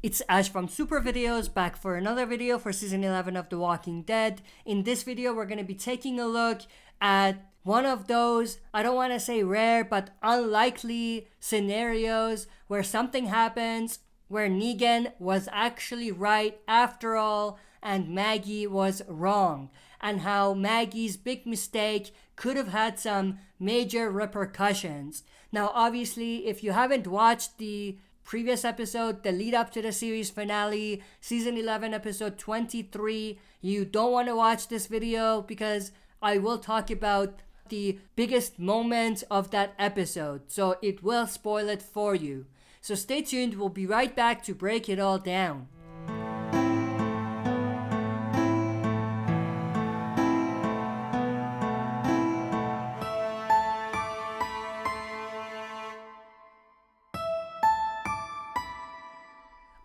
It's Ash from Super Videos, back for another video for Season 11 of The Walking Dead. In this video, we're going to be taking a look at one of those, I don't want to say rare, but unlikely scenarios where something happens where Negan was actually right after all and Maggie was wrong, and how Maggie's big mistake could have had some major repercussions. Now, obviously, if you haven't watched the previous episode, the lead up to the series finale, season 11 episode 23, you don't want to watch this video because I will talk about the biggest moment of that episode, so it will spoil it for you. So stay tuned, we'll be right back to break it all down.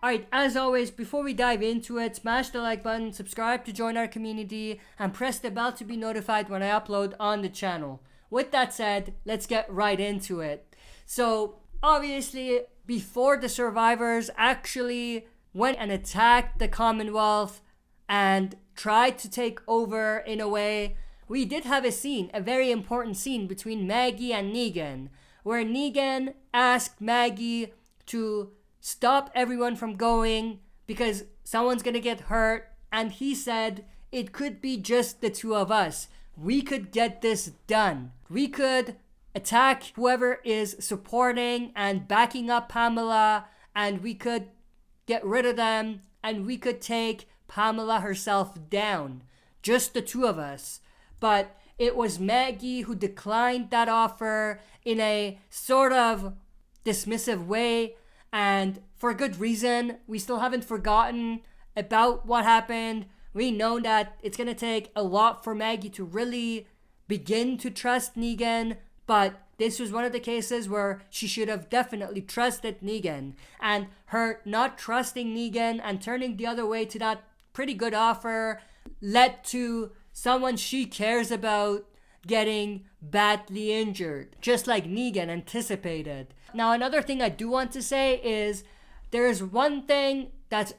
Alright, as always, before we dive into it, smash the like button, subscribe to join our community, and press the bell to be notified when I upload on the channel. With that said, let's get right into it. So, obviously, before the survivors actually went and attacked the Commonwealth and tried to take over in a way, we did have a scene, a very important scene between Maggie and Negan, where Negan asked Maggie to stop everyone from going because someone's gonna get hurt, and he said it could be just the two of us. We could get this done. We could attack whoever is supporting and backing up Pamela, and we could get rid of them, and we could take Pamela herself down. Just the two of us. But it was Maggie who declined that offer in a sort of dismissive way, and for good reason. We still haven't forgotten about what happened. We know that it's going to take a lot for Maggie to really begin to trust Negan, but this was one of the cases where she should have definitely trusted Negan. And her not trusting Negan and turning the other way to that pretty good offer led to someone she cares about getting badly injured, just like Negan anticipated. Now, another thing I do want to say is there's one thing that's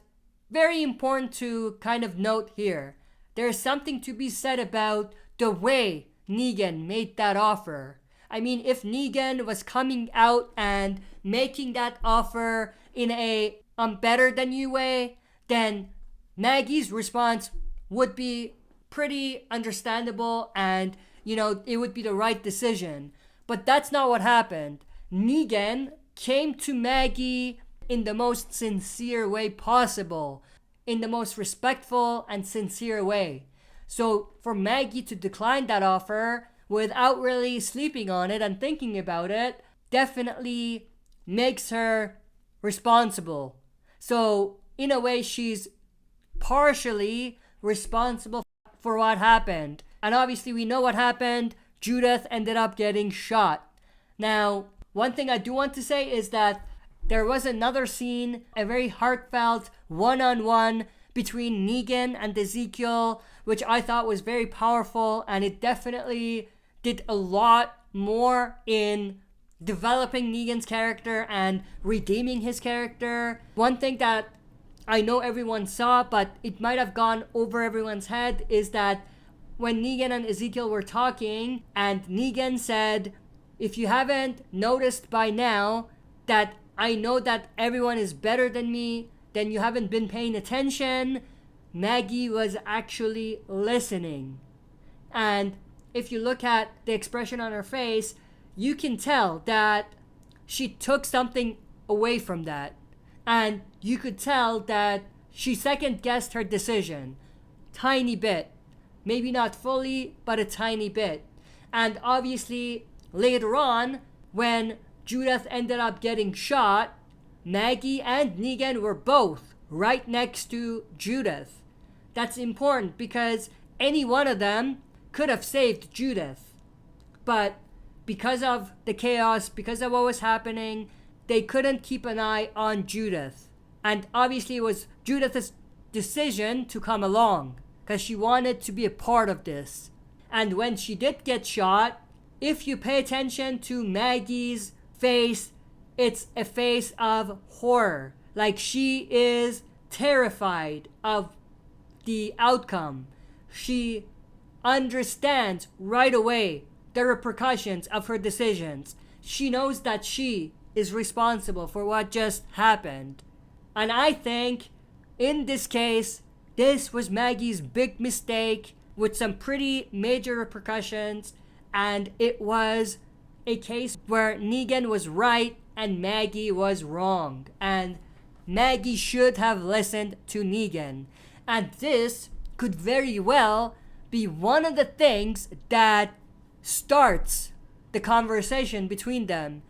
very important to kind of note here. There's something to be said about the way Negan made that offer. I mean, if Negan was coming out and making that offer in a I'm better than you way, then Maggie's response would be pretty understandable and, you know, it would be the right decision. But that's not what happened. Negan came to Maggie in the most sincere way possible, in the most respectful and sincere way. So for Maggie to decline that offer without really sleeping on it and thinking about it definitely makes her responsible. So in a way, she's partially responsible for what happened. And obviously we know what happened. Judith ended up getting shot. Now, one thing I do want to say is that there was another scene, a very heartfelt one-on-one between Negan and Ezekiel, which I thought was very powerful, and it definitely did a lot more in developing Negan's character and redeeming his character. One thing that I know everyone saw, but it might have gone over everyone's head, is that when Negan and Ezekiel were talking, and Negan said, if you haven't noticed by now that I know that everyone is better than me, then you haven't been paying attention. Maggie was actually listening. And if you look at the expression on her face, you can tell that she took something away from that. And you could tell that she second-guessed her decision. Tiny bit. Maybe not fully, but a tiny bit. And obviously, later on, when Judith ended up getting shot, Maggie and Negan were both right next to Judith. That's important because any one of them could have saved Judith. But because of the chaos, because of what was happening, they couldn't keep an eye on Judith. And obviously it was Judith's decision to come along because she wanted to be a part of this. And when she did get shot, if you pay attention to Maggie's face, it's a face of horror. Like, she is terrified of the outcome. She understands right away the repercussions of her decisions. She knows that she is responsible for what just happened. And I think, in this case, this was Maggie's big mistake with some pretty major repercussions, and it was a case where Negan was right and Maggie was wrong, and Maggie should have listened to Negan. And this could very well be one of the things that starts the conversation between them.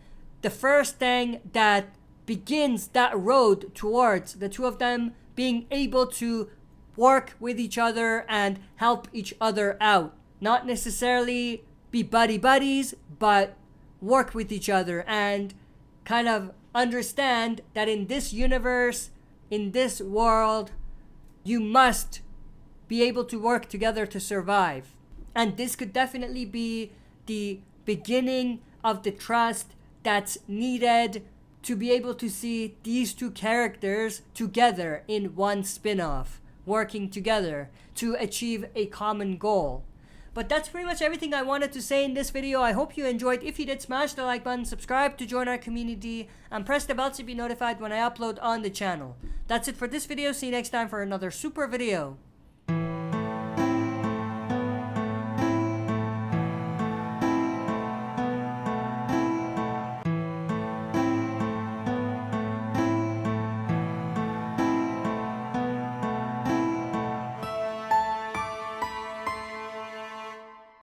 The first thing that begins that road towards the two of them being able to work with each other and help each other out. Not necessarily be buddies, but work with each other and kind of understand that in this universe, in this world, you must be able to work together to survive. And this could definitely be the beginning of the trust that's needed to be able to see these two characters together in one spin-off, working together to achieve a common goal. But that's pretty much everything I wanted to say in this video. I hope you enjoyed. If you did, smash the like button, subscribe to join our community, and press the bell to be notified when I upload on the channel. That's it for this video. See you next time for another super video.